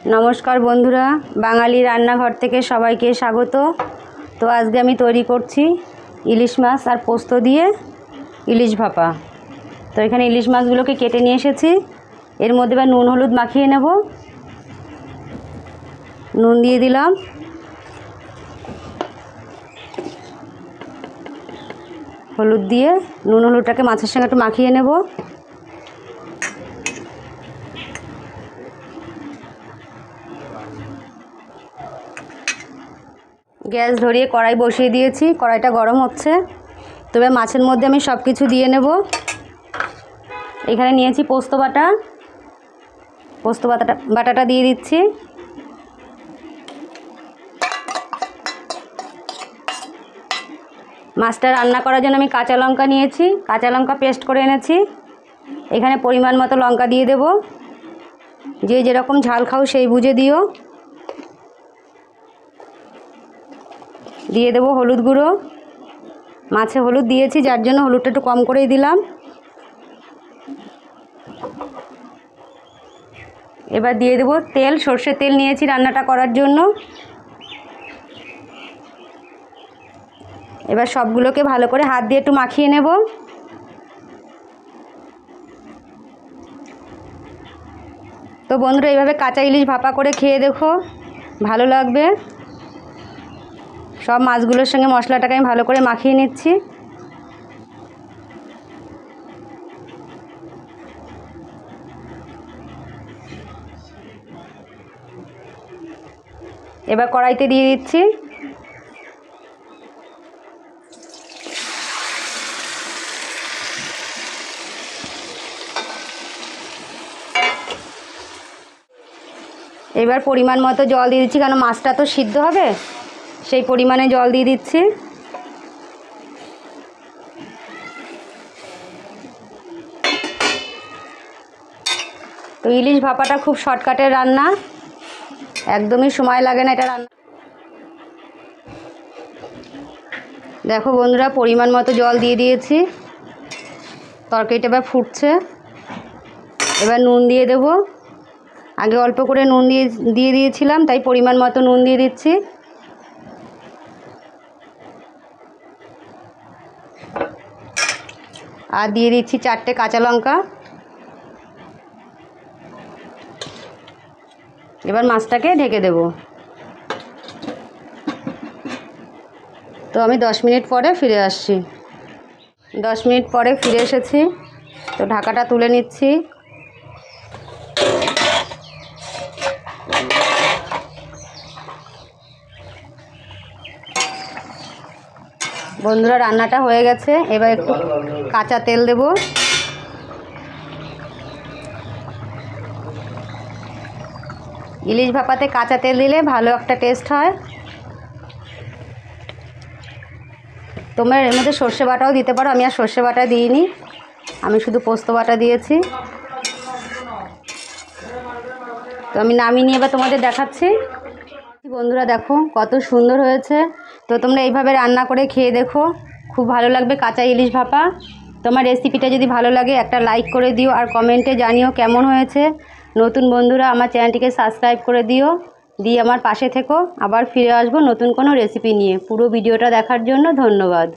नमस्कार बंधुरा बांगाली रान्नाघर थेके सबाइके स्वागत। तो आज के तैरी करছি इलिश माछ और पोस्त दिए इलिश भापा। तो एखाने इलिश माछगुलोके केटे निये एसेছি। एर मध्य एबार नुन हलुद माखिए नेब। नुन दिए दिलाम, हलुद दिए नुन हलुदटाके माछेर संगे एकटु माखिए नेब। गैस धरिए कड़ाई बसिए दिएছি, कड़ाईटा गरम होच्छे। तो एबार माछेर मध्य आमि सबकिछु दिए नेब। एखाने निয়েছি पोस्त बाटा, पोस्त बाटाटा दिए दिচ্ছি। माछटा रान्ना करार जोन्नो आमि काँचा लंका निয়েছি, काँचा लंका पेस्ट करे এনেছি। एखाने परिमाण मतो लंका दिए देब, जे जेरकम झाल खाओ सेई बुझे दिओ। दिए देव हलुद गुঁড়ো, माছে हलुद दिएছি जार जोन्नो हलुदटा एकटु कम करेई दिलाम। एबार दिए देव तेल, सर्षेर तेल निয়েছি रान्नाटा करार जोन्नो। एबार सबगुलोके भालो करे हाथ दिए एकटु माखिए नेब। तो बंधुरा এইভাবে কাঁচা ইলিশ ভাপা করে খেয়ে দেখো, ভালো লাগবে। सब মাছগুলোর সঙ্গে মশলাটাকে আমি ভালো করে মাখিয়ে নিচ্ছি। এবার কড়াইতে দিয়ে দিচ্ছি। এবার পরিমাণ মতো জল দিয়ে দিচ্ছি, কারণ মাছটা তো সিদ্ধ হবে, সেই পরিমাণে জল দিয়ে দিচ্ছি। তো ইলিশ ভাপাটা খুব শর্টকাটের রান্না, একদমই সময় লাগে না এটা রান্না। দেখো বন্ধুরা পরিমাণ মতো জল দিয়ে দিয়েছি, তরকারিটা এবার ফুটছে। এবার নুন দিয়ে দেব। আগে অল্প করে নুন দিয়ে দিয়েছিলাম, তাই পরিমাণ মতো নুন দিয়ে দিচ্ছি। আর দিয়ে দিচ্ছি 4টে কাঁচা লঙ্কা। এবার মাছটাকে ঢেকে দেব। তো আমি 10 মিনিট পরে ফিরে আসছি। 10 মিনিট পরে ফিরে এসেছি। তো ঢাকাটা তুলে নিচ্ছি। বন্ধুরা রান্নাটা হয়ে গেছে। এবার একটু কাঁচা তেল দেব। ইলিশ ভাপাতে কাঁচা তেল দিলে ভালো একটা টেস্ট হয়। তোমরা এর মধ্যে সর্ষে বাটাও দিতে পারো, আমি আর সর্ষে বাটা দিইনি, আমি শুধু পোস্ত বাটা দিয়েছি। তো আমি নামিয়ে নিয়ে এবার তোমাদের দেখাচ্ছি। বন্ধুরা দেখো কত সুন্দর হয়েছে। তো তোমরা এইভাবে রান্না করে খেয়ে দেখো, খুব ভালো লাগবে কাঁচা ইলিশ ভাপা। তোমার রেসিপিটা যদি ভালো লাগে একটা লাইক করে দিও, আর কমেন্টে জানিও কেমন হয়েছে। নতুন বন্ধুরা আমার চ্যানেলটিকে সাবস্ক্রাইব করে দিও, দিয়ে আমার পাশে থেকো। আবার ফিরে আসবো নতুন কোনো রেসিপি নিয়ে। পুরো ভিডিওটা দেখার জন্য ধন্যবাদ।